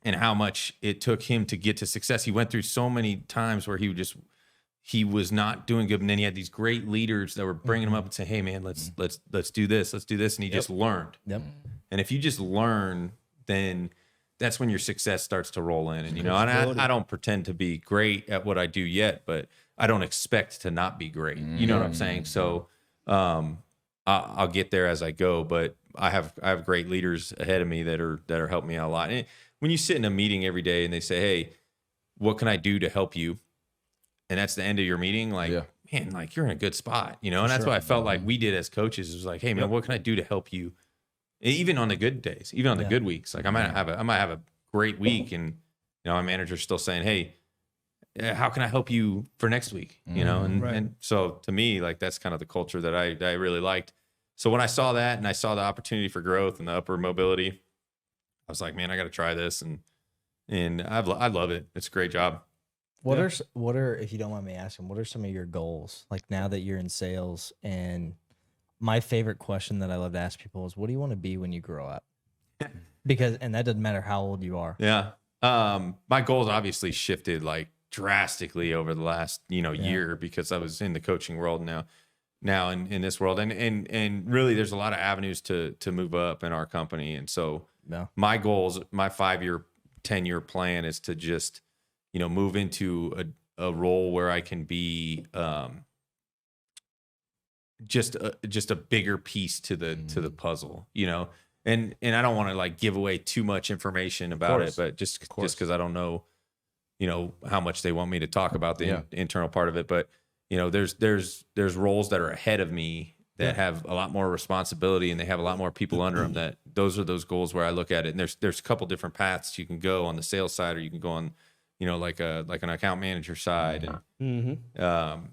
and how much it took him to get to success. He went through so many times where he was not doing good. And then he had these great leaders that were bringing him up and saying, hey man, let's do this. Let's do this. And he just learned. And if you just learn, then that's when your success starts to roll in. And, you know, and I don't pretend to be great at what I do yet, but I don't expect to not be great. You know what I'm saying? So, I'll get there as I go, but I have great leaders ahead of me that are helping me out a lot. And when you sit in a meeting every day and they say, hey, what can I do to help you? And that's the end of your meeting. Like, man, like, you're in a good spot, you know? And that's what I felt like we did as coaches. It was like, hey man, what can I do to help you? Even on the good days, even on the good weeks. Like, I might have a great week and, you know, my manager's still saying, hey, how can I help you for next week? You know? And so to me, like, that's kind of the culture that I really liked. So when I saw that and I saw the opportunity for growth and the upward mobility, I was like, man, I got to try this. And I love it. It's a great job. What are, if you don't mind me asking, what are some of your goals? Like, now that you're in sales, and my favorite question that I love to ask people is, what do you want to be when you grow up? Because, and that doesn't matter how old you are. Yeah. My goals obviously shifted like drastically over the last, you know, year, because I was in the coaching world now in this world. And really there's a lot of avenues to move up in our company. And so my goals, my 5-year, 10-year plan is to just, you know, move into a role where I can be, just a bigger piece to the puzzle, you know, and I don't want to like give away too much information about it, but just because I don't know, you know, how much they want me to talk about the internal part of it. But, you know, there's roles that are ahead of me that have a lot more responsibility and they have a lot more people under them. That those are those goals where I look at it. And there's a couple different paths you can go on the sales side, or you can go on, you know, like an account manager side. And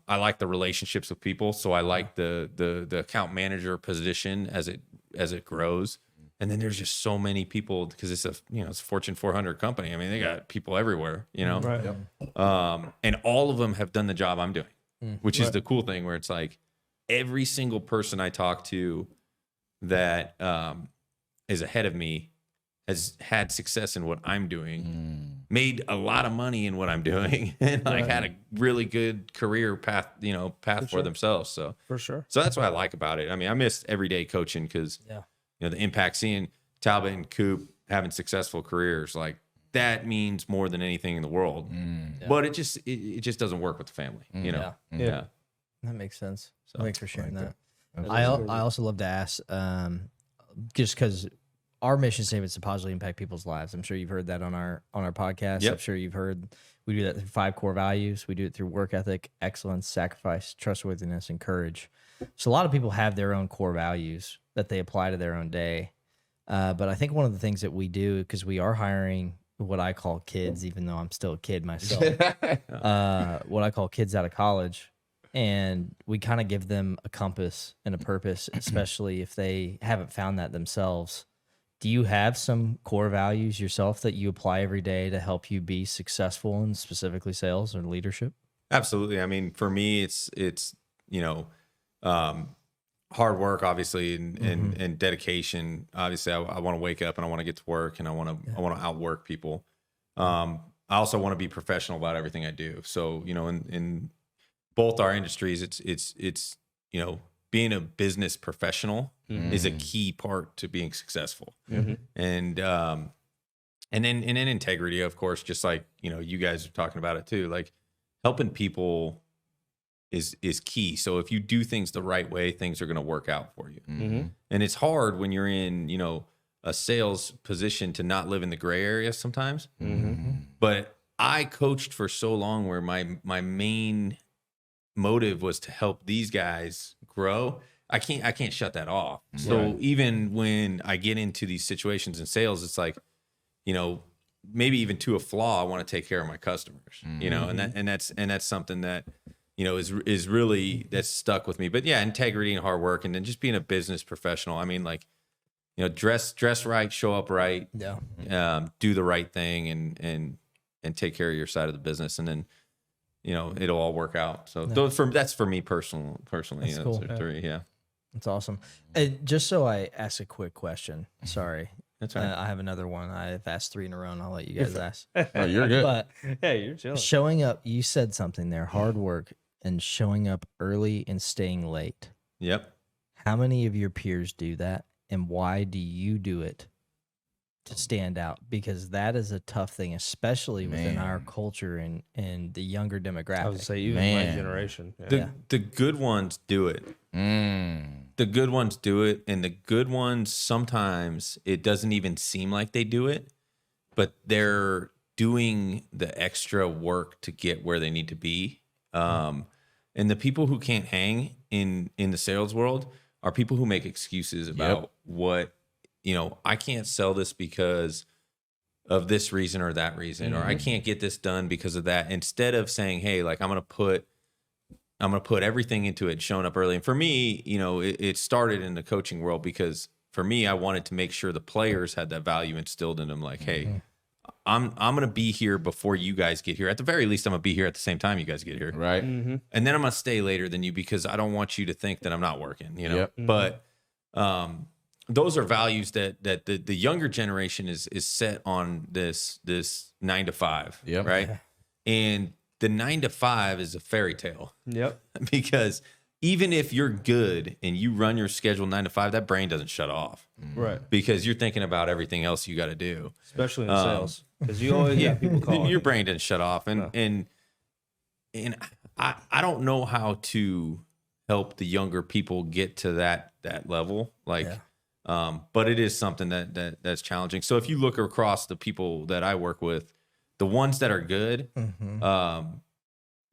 I like the relationships with people. So I like the account manager position as it grows. And then there's just so many people, because it's a Fortune 400 company. I mean, they got people everywhere, you know? Right. And all of them have done the job I'm doing, which is the cool thing, where it's like every single person I talk to that is ahead of me has had success in what I'm doing, made a lot of money in what I'm doing, and like had a really good career path for themselves. So For sure. So that's what I like about it. I mean, I miss everyday coaching because you know, the impact, seeing Talbot and Coop having successful careers, like that means more than anything in the world. But it just doesn't work with the family, you know? Yeah. That makes sense. So, thanks for sharing that. I also love to ask, just because our mission statement is to positively impact people's lives. I'm sure you've heard that on our podcast. I'm sure you've heard we do that through 5 core values. We do it through work ethic, excellence, sacrifice, trustworthiness, and courage. So a lot of people have their own core values that they apply to their own day. But I think one of the things that we do, because we are hiring what I call kids, even though I'm still a kid myself, what I call kids out of college. And we kind of give them a compass and a purpose, especially if they haven't found that themselves. Do you have some core values yourself that you apply every day to help you be successful in specifically sales or leadership? Absolutely. I mean, for me, it's you know, hard work, obviously, and dedication. Obviously, I want to wake up and I want to get to work, and I want to outwork people. I also want to be professional about everything I do. So, you know, in both our industries, it's you know, being a business professional is a key part to being successful. And then integrity, of course, just like, you know, you guys are talking about it too, like helping people is key. So if you do things the right way, things are going to work out for you. And it's hard when you're in, you know, a sales position to not live in the gray area sometimes. But I coached for so long where my main motive was to help these guys grow. I can't shut that off. So even when I get into these situations in sales, it's like, you know, maybe even to a flaw, I want to take care of my customers, you know, and that's something that, you know, is really, that's stuck with me. But yeah, integrity and hard work, and then just being a business professional. I mean, like, you know, dress right, show up right, do the right thing, and take care of your side of the business, and then, you know, it'll all work out. So that's for me personally. That's Those cool. are three, yeah. That's awesome. Just so I ask a quick question. Sorry. That's all right. I have another one. I've asked 3 in a row, and I'll let you guys ask. Oh, you're good. But Hey, you're chilling. showing up, you said something there, hard work and showing up early and staying late. Yep. How many of your peers do that, and why do you do it to stand out? Because that is a tough thing, especially within our culture and the younger demographic. I would say even my generation. Yeah. The good ones do it. The good ones do it, and the good ones, sometimes it doesn't even seem like they do it, but they're doing the extra work to get where they need to be. And the people who can't hang in the sales world are people who make excuses about what, you know, I can't sell this because of this reason or that reason, or I can't get this done because of that. Instead of saying, hey, like, I'm going to put everything into it, showing up early. And for me, you know, it started in the coaching world, because for me, I wanted to make sure the players had that value instilled in them. Like, hey, I'm going to be here before you guys get here. At the very least, I'm going to be here at the same time you guys get here. Right. And then I'm going to stay later than you, because I don't want you to think that I'm not working, you know? But those are values that the younger generation is set on this 9 to 5, right? And the 9 to 5 is a fairy tale. Because even if you're good and you run your schedule 9 to 5, that brain doesn't shut off. Right. Because you're thinking about everything else you got to do. Especially in sales. Because you always got people calling. Your brain doesn't shut off. And I don't know how to help the younger people get to that level. Like, but it is something that's challenging. So if you look across the people that I work with, the ones that are good,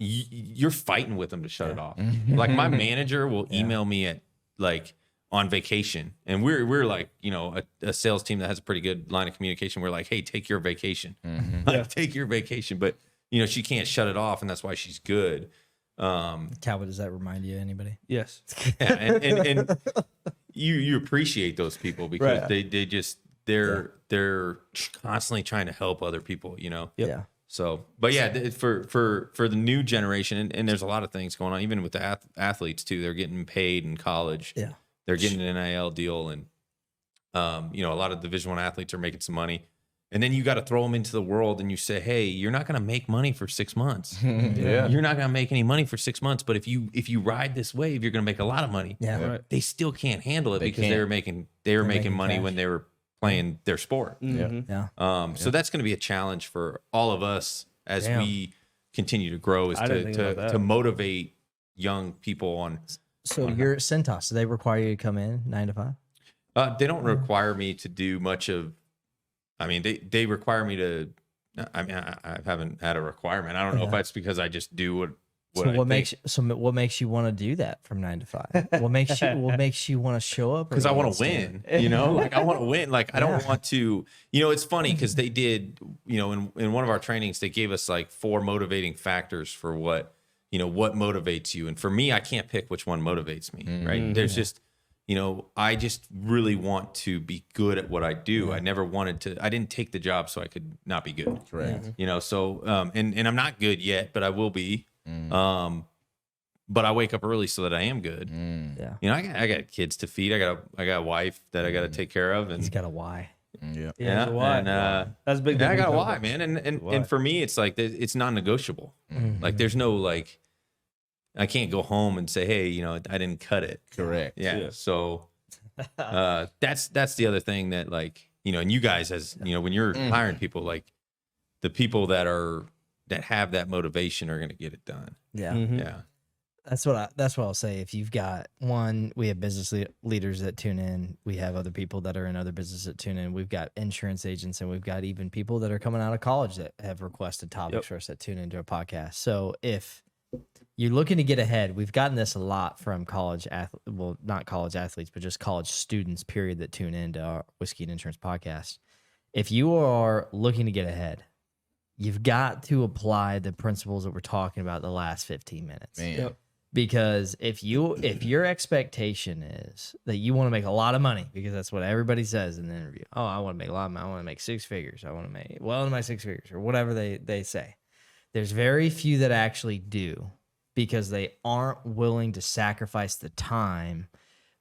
you're fighting with them to shut it off. Like, my manager will email me at, like, on vacation, and we're like, you know, a sales team that has a pretty good line of communication. We're like, hey, take your vacation, take your vacation. But, you know, she can't shut it off, and that's why she's good. Calvin, does that remind you of anybody? Yes. And you appreciate those people, because they're constantly trying to help other people, you know? Yeah. So, but yeah, for the new generation, and there's a lot of things going on, even with the athletes too. They're getting paid in college. Yeah. They're getting an NIL deal, and you know, a lot of Division I athletes are making some money. And then you got to throw them into the world, and you say, hey, you're not going to make money for 6 months. You're not going to make any money for 6 months. But if you ride this wave, you're going to make a lot of money. Yeah. Right. They still can't handle it, because they were making money cash when they were playing their sport. So that's going to be a challenge for all of us as we continue to grow, is to motivate young people on. So you're at Centos. Do they require you to come in 9 to 5? They don't require me to do much of. I mean, they require me to. I mean, I haven't had a requirement. I don't know if that's because I just do what. What makes you want to do that from 9 to 5? What makes you want to show up? Because I want to win. You know, like, I want to win. Like, I don't want to. You know, it's funny, because they did. You know, in one of our trainings, they gave us like 4 motivating factors for what motivates you. And for me, I can't pick which one motivates me. Right? There's just. You know, I just really want to be good at what I do. I never wanted to. I didn't take the job so I could not be good. Correct. You know, so and I'm not good yet, but I will be. But I wake up early so that I am good. Yeah. You know, I got kids to feed. I got a wife that I got to take care of, and He's got a why. Yeah. Why? And, that's big. I got a why, man. And for me, it's like it's non-negotiable. Like, there's no, like, I can't go home and say, hey, you know, I didn't cut it. Correct. Yeah. So that's the other thing that, like, you know, and you guys, as you know, when you're hiring people, like, the people that have that motivation are going to get it done. Yeah. Yeah. That's what I'll say. If you've got we have business leaders that tune in. We have other people that are in other businesses that tune in. We've got insurance agents, and we've got even people that are coming out of college that have requested topics for us that tune into our podcast. So if you're looking to get ahead, we've gotten this a lot from not college athletes, but just college students, period, that tune into our Whiskey and Insurance podcast. if you are looking to get ahead, you've got to apply the principles that we're talking about the last 15 minutes. Man. Yep. Because if your expectation is that you want to make a lot of money, because that's what everybody says in the interview. Oh, I want to make a lot of money. I want to make 6 figures. I want to make well into my 6 figures, or whatever they say. There's very few that actually do, because they aren't willing to sacrifice the time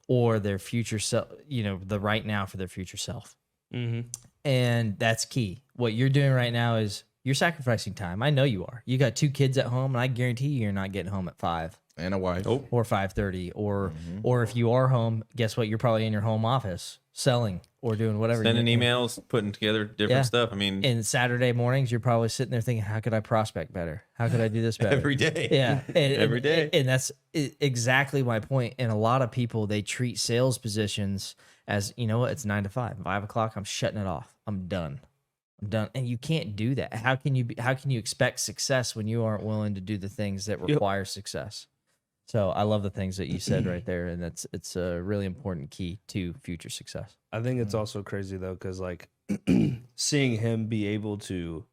or their future self, the right now for their future self. Mm-hmm. And that's key. What you're doing right now is you're sacrificing time. I know you are. You got 2 kids at home, and I guarantee you're not getting home at 5. And a wife. Or 5:30, or if you are home, guess what? You're probably in your home office selling or doing whatever. Sending emails, putting together different stuff. I mean, and Saturday mornings, you're probably sitting there thinking, how could I prospect better? How could I do this better? every day. Yeah. Every day. And that's exactly my point. And a lot of people, they treat sales positions as, it's 9 to 5. 5 o'clock, I'm shutting it off. I'm done. And you can't do that. How can you expect success when you aren't willing to do the things that require success? So I love the things that you said right there, and it's a really important key to future success. I think it's also crazy though, because like seeing him be able to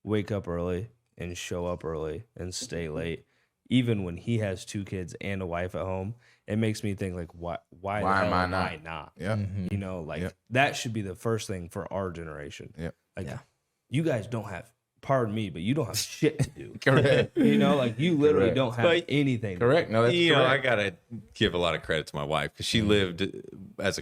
wake up early and show up early and stay late, even when he has 2 kids and a wife at home, it makes me think like, why the hell am I am not? I not? Yeah. That should be the first thing for our generation. Yep. Like, you guys don't have, pardon me, but you don't have shit to do. Correct. You literally Correct. don't have anything. Correct. No, that's I correct. gotta give a lot of credit to my wife, because she lived as a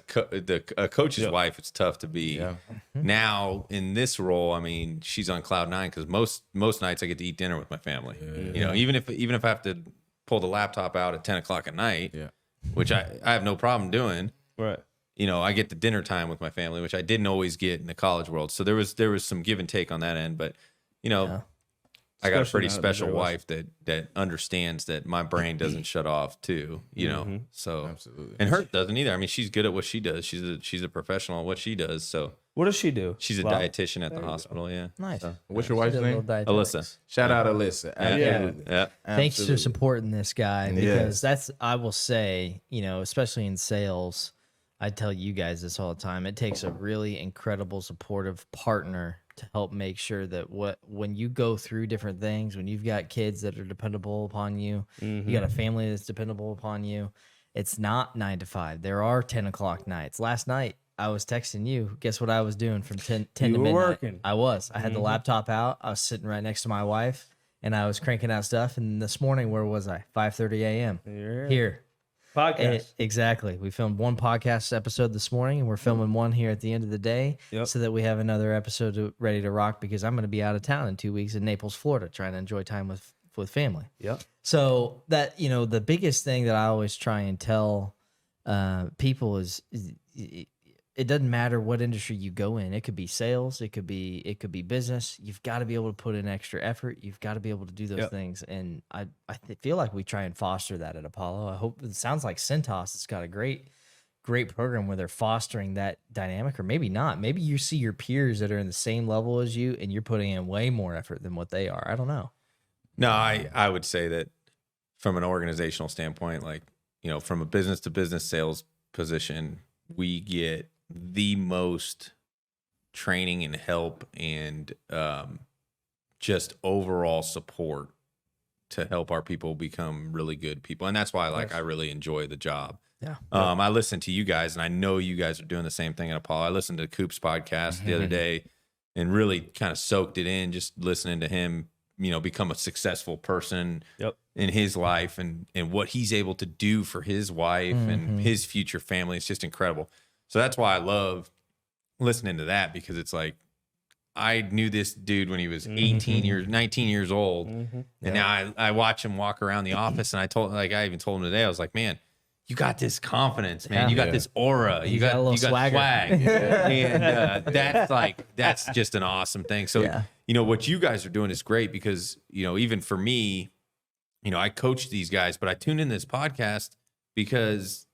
coach's wife. It's tough to be. Yeah. Now in this role, I mean, she's on cloud 9, because most nights I get to eat dinner with my family. Even if I have to pull the laptop out at 10 o'clock at night, which I have no problem doing. Right. I get the dinner time with my family, which I didn't always get in the college world. So there was some give and take on that end, but I got a Especially pretty now that special there was- wife that understands that my brain doesn't shut off too, So Absolutely. and hers doesn't either. I mean, she's good at what she does. She's a professional at what she does. So What does she do? she's a Wow. dietitian at the hospital. Yeah. Nice. What's your wife's name? Alyssa. Shout out Alyssa. Absolutely. Yeah. Thanks for Absolutely. supporting this guy, Yes. because that's, I will say, especially in sales, I tell you guys this all the time. It takes a really incredible supportive partner to help make sure that when you go through different things, when you've got kids that are dependable upon you, you got a family that's dependable upon you, it's not 9 to 5. There are 10 o'clock nights. Last night, I was texting you. Guess what I was doing from 10 to You were midnight? working. I was. I had the laptop out. I was sitting right next to my wife, and I was cranking out stuff. And this morning, where was I? 5:30 a.m. Here. Podcast. Exactly. We filmed one podcast episode this morning, and we're filming one here at the end of the day, so that we have another episode ready to rock, because I'm going to be out of town in 2 weeks in Naples, Florida, trying to enjoy time with family. Yep. So that, the biggest thing that I always try and tell people is it doesn't matter what industry you go in. It could be sales, it could be business. You've got to be able to put in extra effort. You've got to be able to do those things. And I feel like we try and foster that at Apollo. I hope it sounds like Centos has got a great program where they're fostering that dynamic, or maybe not. Maybe you see your peers that are in the same level as you, and you're putting in way more effort than what they are. I don't know. No, I would say that from an organizational standpoint, like, from a business to business sales position, we get the most training and help and just overall support to help our people become really good people. And that's why I really enjoy the job. Yeah. I listen to you guys, and I know you guys are doing the same thing at Apollo. I listened to Coop's podcast the other day and really kind of soaked it in, just listening to him, become a successful person in his life and what he's able to do for his wife and his future family. It's just incredible. So that's why I love listening to that, because it's like, I knew this dude when he was 19 years old. And now I watch him walk around the office, and I even told him today, I was like, man, you got this confidence, man. You got this aura. You got a little swagger. swag. And that's just an awesome thing. So, what you guys are doing is great, because, even for me, I coach these guys, but I tune in this podcast because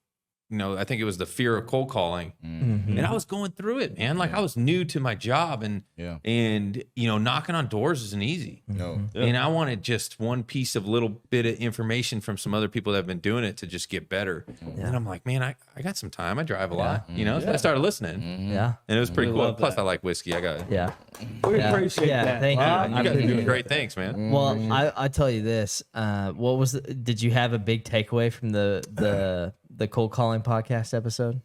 I think it was the fear of cold calling. And I was going through it, man. Like I was new to my job and knocking on doors isn't easy. No. And I wanted just one piece of little bit of information from some other people that have been doing it to just get better. And I'm like, man, I got some time. I drive a lot, So I started listening. Yeah. And it was pretty cool. Plus that. I like whiskey. I got it. Yeah. We appreciate that. Thank you. You guys are appreciate doing it. great. Thanks, man. Well, I tell you this. What was? Did you have a big takeaway from the cold calling podcast episode?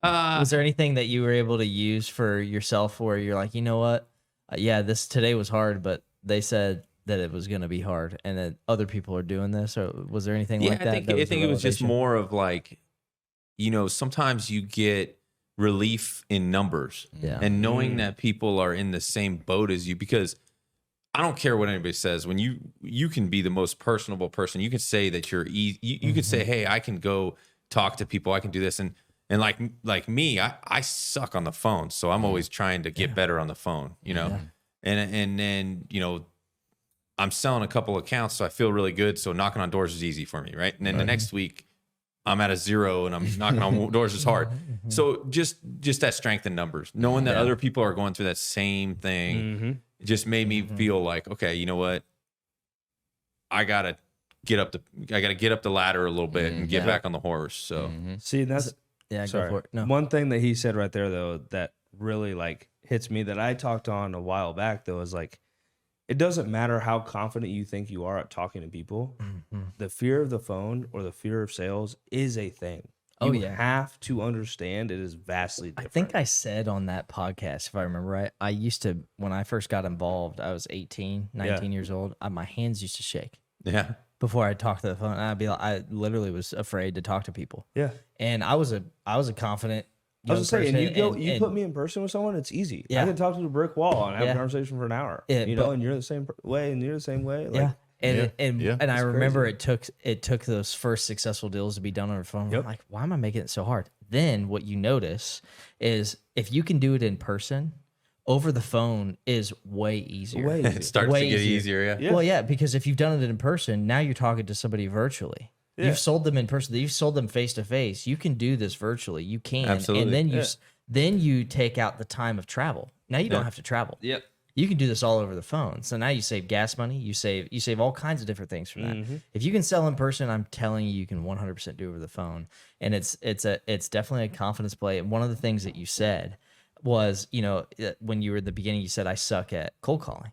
Was there anything that you were able to use for yourself where you're like, you know what? This today was hard, but they said that it was going to be hard, and that other people are doing this. Or was there anything like that? I think it was just more of like, sometimes you get relief in numbers, and knowing that people are in the same boat as you, because I don't care what anybody says. When you can be the most personable person, you can say that you're easy. You can say, hey, I can go talk to people. I can do this. And like me, I suck on the phone. So I'm always trying to get better on the phone, and then, I'm selling a couple accounts. So I feel really good. So knocking on doors is easy for me. Right. And then the next week I'm at a 0 and I'm knocking on doors is hard. So just that strength in numbers, knowing that other people are going through that same thing. It just made me feel like, okay, you know what? I gotta get up the ladder a little bit and get back on the horse. So See, that's Go for it. No. one thing that he said right there though that really like hits me that I talked on a while back though is like, it doesn't matter how confident you think you are at talking to people. The fear of the phone or the fear of sales is a thing. You have to understand it is vastly different. I think I said on that podcast, if I remember right, I used to, when I first got involved, I was 19 years old. My hands used to shake. yeah. Before I talked to the phone, I'd be like, I literally was afraid to talk to people. Yeah. And I was a confident I was young just saying, person, you put me in person with someone, it's easy. Yeah. I can talk to the brick wall and have Yeah. a conversation for an hour. Yeah, And you're the same way, and you're the same way. Like, And I remember it took those first successful deals to be done on the phone. Yep. I'm like, why am I making it so hard? Then what you notice is if you can do it in person, over the phone is way easier. Way It starts Way to get easier. easier. Yeah. Yeah. Well, yeah, because if you've done it in person, now you're talking to somebody virtually. Yeah. You've sold them in person. You've sold them face to face. You can do this virtually. You can, Absolutely. and then you take out the time of travel. Now you don't have to travel. Yep. You can do this all over the phone. So now you save gas money. You save all kinds of different things from that. If you can sell in person, I'm telling you, you can 100% do over the phone. And it's definitely a confidence play. And one of the things that you said was, when you were at the beginning, you said I suck at cold calling.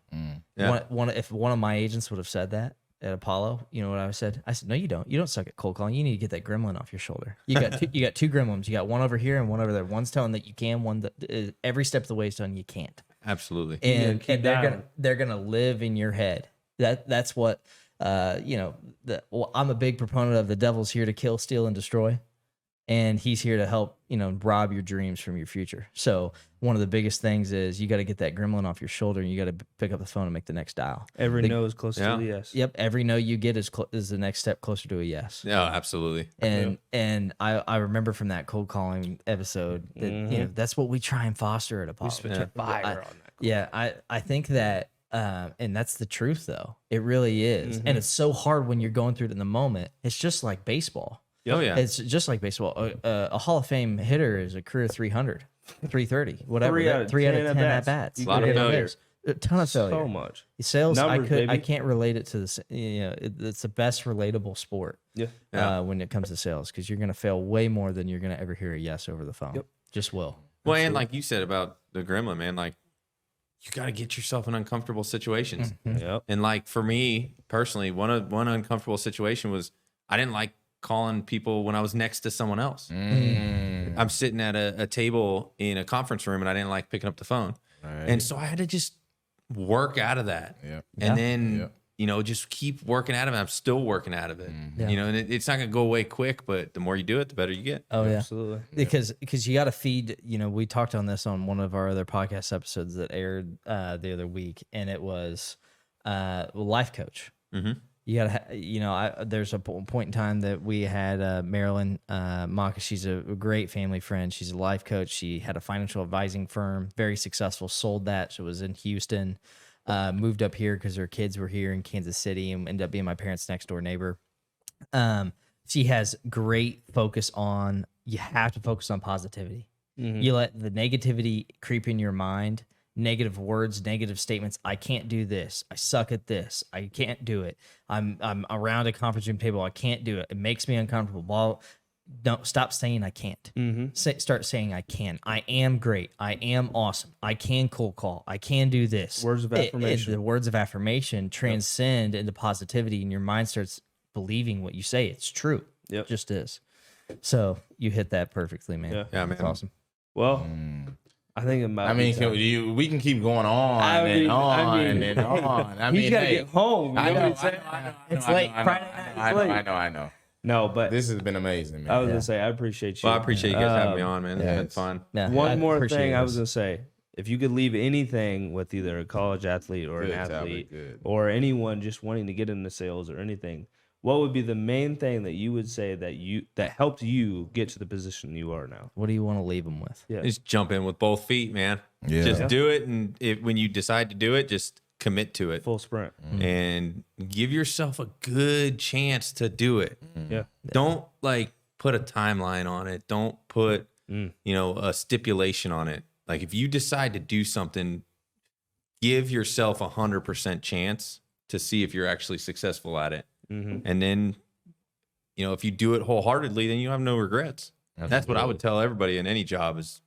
Yeah. If one of my agents would have said that at Apollo, you know what I said? I said, no, you don't. You don't suck at cold calling. You need to get that gremlin off your shoulder. You got two gremlins. You got one over here and one over there. One's telling that you can. One that every step of the way is telling you can't. Absolutely. And keep down. they're gonna live in your head. That's what I'm a big proponent of. The devil's here to kill, steal, and destroy, and he's here to help rob your dreams from your future. So one of the biggest things is you got to get that gremlin off your shoulder, and you got to pick up the phone and make the next dial. Every no is close to a yes. Yep, every no you get is the next step closer to a yes. Yeah, absolutely. And I remember from that cold calling episode that that's what we try and foster at Apollo. Fire on that. Yeah, I think that, and that's the truth though. It really is, and it's so hard when you're going through it in the moment. It's just like baseball. Oh yeah. It's just like baseball. A Hall of Fame hitter is a career 300, 330, whatever. 3 out of 10 at bats. A lot of failure. A ton of failure. So much. Sales, Numbers, I baby. can't relate it to this. It's the best relatable sport. Yeah. When it comes to sales, because you're gonna fail way more than you're gonna ever hear a yes over the phone. Yep. Just will. Well, and like you said about the gremlin, man, like you got to get yourself in uncomfortable situations. Yep. And like for me personally, one uncomfortable situation was I didn't like calling people when I was next to someone else. I'm sitting at a table in a conference room and I didn't like picking up the phone. And so I had to just work out of that. Yep. And then, just keep working out of it. I'm still working out of it. And it's not going to go away quick, but the more you do it, the better you get. Oh yeah. Absolutely. Because you got to feed. We talked on this on one of our other podcast episodes that aired the other week, and it was life coach. You gotta, there's a point in time that we had Marilyn Maka. She's a great family friend. She's a life coach. She had a financial advising firm, very successful. Sold that. She was in Houston. Moved up here because her kids were here in Kansas City, and ended up being my parents' next door neighbor. She has great focus on you have to focus on positivity. Mhm. You let the negativity creep in your mind, negative words, negative statements. I can't do this. I suck at this. I can't do it. I'm around a conference room table. I can't do it. It makes me uncomfortable. Well, don't stop saying I can't. Start saying I can. I am great. I am awesome. I can cold call. I can do this. Words of affirmation. The words of affirmation transcend into positivity, and your mind starts believing what you say. It's true. Yep. It just is. So you hit that perfectly, man. Yeah. Yeah, man. That's awesome. Well, I think it might. I mean, be time. we can keep going on I mean, and on I mean, and on. I mean, He's got to hey, get home. You I know what know, I'm saying? It's late. Friday night. I know. No, but This has been amazing, man. I was gonna say I appreciate you. Well, I appreciate you guys having me on, man. It's been yes. fun. Yeah, I One more appreciate thing I was this. gonna say: if you could leave anything with either a college athlete or Good, an Talbot, athlete good. or anyone just wanting to get into sales or anything, what would be the main thing that you would say that helped you get to the position you are now? What do you want to leave them with? Yeah. Just jump in with both feet, man. Yeah. Just do it, and when you decide to do it, just commit to it Full sprint. and give yourself a good chance to do it. Yeah. Don't like put a timeline on it. Don't put a stipulation on it. Like if you decide to do something, give yourself 100% chance to see if you're actually successful at it. And then, if you do it wholeheartedly, then you have no regrets. That's what I would tell everybody in any job is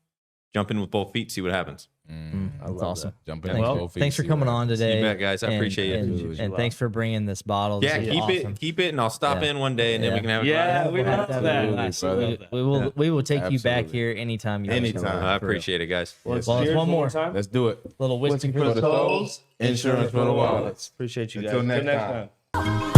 jump in with both feet, see what happens. That's awesome. Jump in. Thanks, with both feet, thanks for see coming what on happens. today. You bet, guys. I appreciate it. And thanks for bringing this bottle. This Yeah, is keep awesome. it, and I'll stop in one day, and then we can have a Yeah, glass. we love that. Absolutely, brother. We will take you back Absolutely. here anytime you Anytime. want to. I appreciate it, guys. Let's Well, cheers one more. time. Let's do it. Little whiskey For the souls, Insurance for the wallets. Appreciate you Until guys. next Till next time. time.